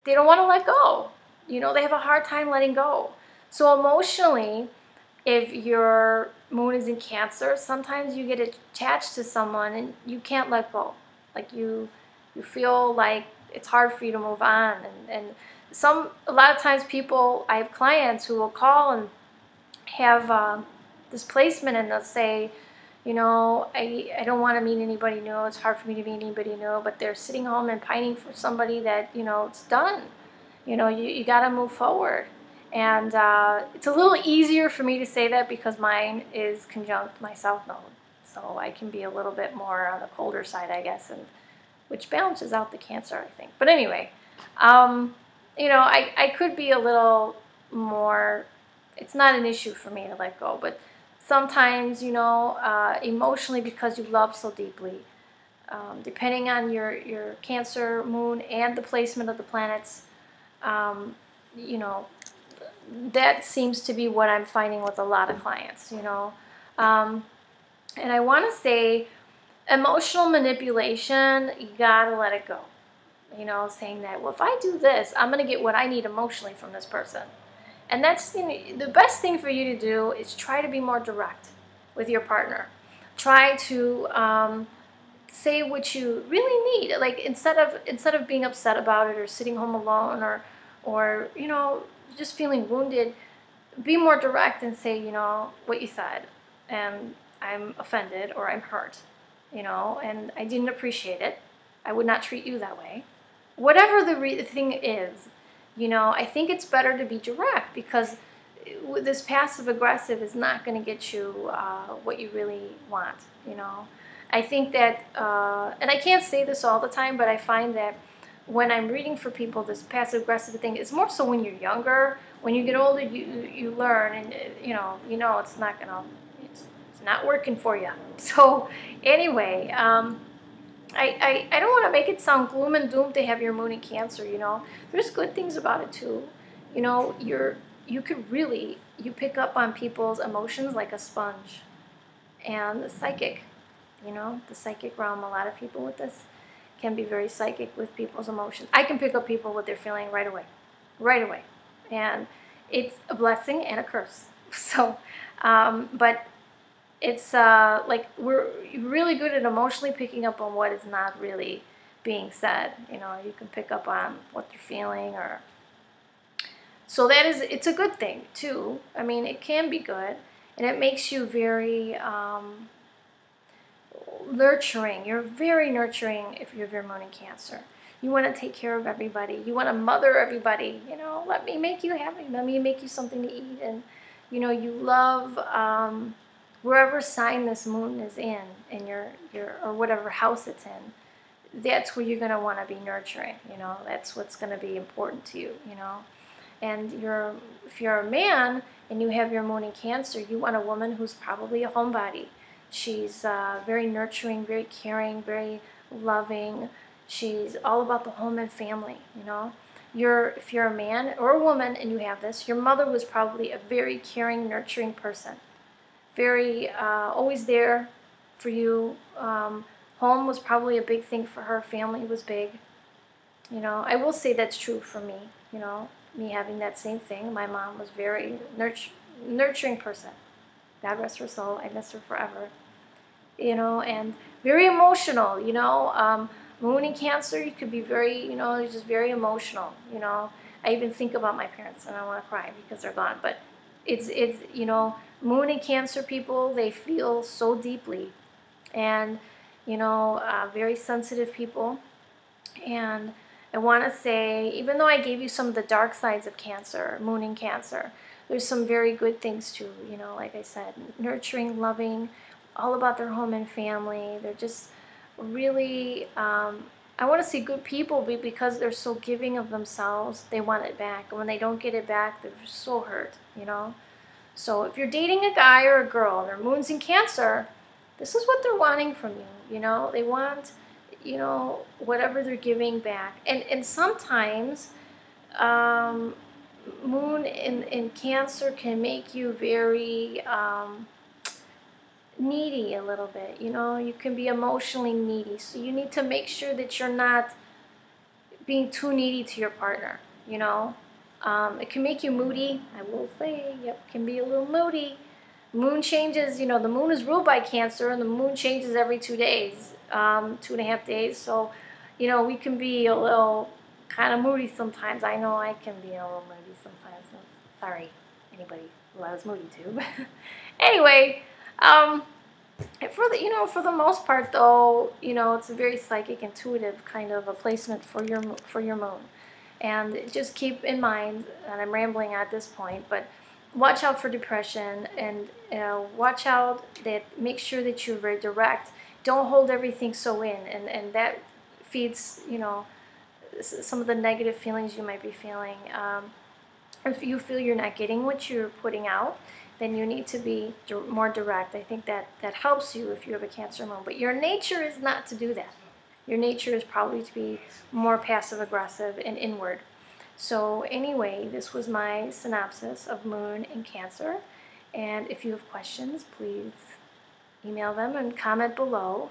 they don't want to let go. You know, they have a hard time letting go. So emotionally, if your moon is in Cancer, sometimes you get attached to someone and you can't let go. Like you feel like it's hard for you to move on. And a lot of times people, I have clients who will call and have this placement, and they'll say, you know, I don't want to meet anybody new. It's hard for me to meet anybody new. But they're sitting home and pining for somebody that, you know, it's done. You know, you got to move forward. And it's a little easier for me to say that because mine is conjunct my South Node. So I can be a little bit more on the colder side, I guess, and which balances out the Cancer, I think. But anyway, you know, I could be a little more, it's not an issue for me to let go, but sometimes, you know, emotionally, because you love so deeply, depending on your Cancer moon and the placement of the planets, you know, that seems to be what I'm finding with a lot of clients, you know. And I want to say emotional manipulation, you got to let it go. You know, saying that, well, if I do this, I'm going to get what I need emotionally from this person. And that's the best thing for you to do is try to be more direct with your partner. Try to say what you really need. Like instead of being upset about it or sitting home alone or you know, just feeling wounded, be more direct and say, you know, what you said, and I'm offended or I'm hurt, you know, and I didn't appreciate it. I would not treat you that way. Whatever the thing is, you know, I think it's better to be direct, because this passive aggressive is not going to get you what you really want, you know. I think that, and I can't say this all the time, but I find that when I'm reading for people, this passive aggressive thing is more so when you're younger. When you get older, you learn, and you know it's not it's not working for you. So anyway, I don't want to make it sound gloom and doom to have your moon in Cancer. You know, there's good things about it too. You know, you pick up on people's emotions like a sponge, and the psychic. You know, the psychic realm. A lot of people with this can be very psychic with people's emotions. I can pick up people what they're feeling right away, and it's a blessing and a curse. So, but it's like we're really good at emotionally picking up on what is not really being said. You know, you can pick up on what they're feeling, or so it's a good thing too. I mean, it can be good, and it makes you very nurturing. You're very nurturing if you have your moon in Cancer. You want to take care of everybody. You want to mother everybody. You know, let me make you happy. Let me make you something to eat. And you know, you love wherever sign this moon is in your or whatever house it's in. That's where you're going to want to be nurturing. You know, that's what's going to be important to you. You know, and if you're a man and you have your moon in Cancer, you want a woman who's probably a homebody. She's very nurturing, very caring, very loving. She's all about the home and family, you know. If you're a man or a woman and you have this, your mother was probably a very caring, nurturing person. Very always there for you. Home was probably a big thing for her. Family was big. You know, I will say that's true for me, you know, me having that same thing. My mom was very nurturing person. God rest her soul. I miss her forever. You know, and very emotional, you know. Moon in Cancer, you could be very, you know, just very emotional, you know. I even think about my parents and I want to cry because they're gone. But it's you know, Moon in Cancer people, they feel so deeply. And, you know, very sensitive people. And I want to say, even though I gave you some of the dark sides of Cancer, Moon in Cancer, there's some very good things too, you know, like I said, nurturing, loving, all about their home and family. They're just really, I want to see good people because they're so giving of themselves. They want it back. And when they don't get it back, they're so hurt, you know. So if you're dating a guy or a girl and their moon's in Cancer, this is what they're wanting from you, you know. They want, you know, whatever they're giving back. And sometimes moon in Cancer can make you very needy a little bit, you know. You can be emotionally needy, so you need to make sure that you're not being too needy to your partner, you know. It can make you moody, I will say, yep, can be a little moody. Moon changes, you know, the moon is ruled by Cancer, and the moon changes every 2 days, 2.5 days. So, you know, we can be a little kind of moody sometimes. I know I can be a little moody sometimes. So sorry, anybody who I was moody to. Anyway, for the most part, though, you know, it's a very psychic, intuitive kind of a placement for your moon. And just keep in mind, and I'm rambling at this point, but watch out for depression, and watch out that, make sure that you're very direct. Don't hold everything so in, and that feeds, you know, some of the negative feelings you might be feeling. If you feel you're not getting what you're putting out, then you need to be more direct. I think that helps you if you have a Cancer moon. But your nature is not to do that. Your nature is probably to be more passive-aggressive and inward. So anyway, this was my synopsis of Moon in Cancer. And if you have questions, please email them and comment below.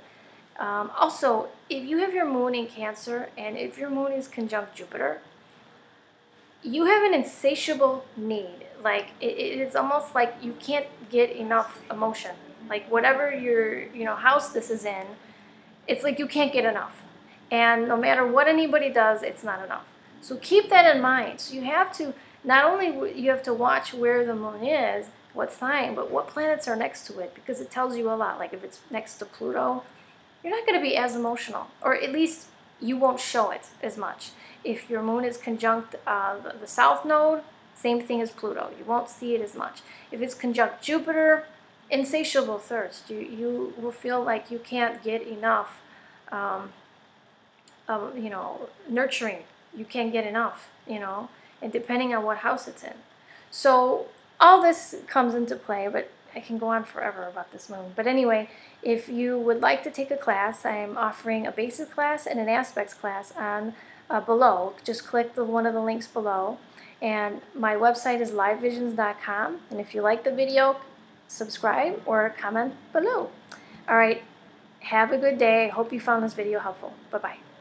Also, if you have your Moon in Cancer, and if your Moon is conjunct Jupiter, you have an insatiable need. Like, it's almost like you can't get enough emotion. Like, whatever your, you know, house this is in, it's like you can't get enough. And no matter what anybody does, it's not enough. So keep that in mind. So you have to, not only you have to watch where the moon is, what sign, but what planets are next to it, because it tells you a lot. Like if it's next to Pluto, you're not going to be as emotional, or at least you won't show it as much. If your moon is conjunct the south node, same thing as Pluto. You won't see it as much. If it's conjunct Jupiter, insatiable thirst. You will feel like you can't get enough, you know, nurturing. You can't get enough, you know, and depending on what house it's in. So all this comes into play, but I can go on forever about this moon. But anyway, if you would like to take a class, I'm offering a basic class and an aspects class on below. Just click one of the links below. And my website is livevisions.com. And if you like the video, subscribe or comment below. All right, have a good day. I hope you found this video helpful. Bye-bye.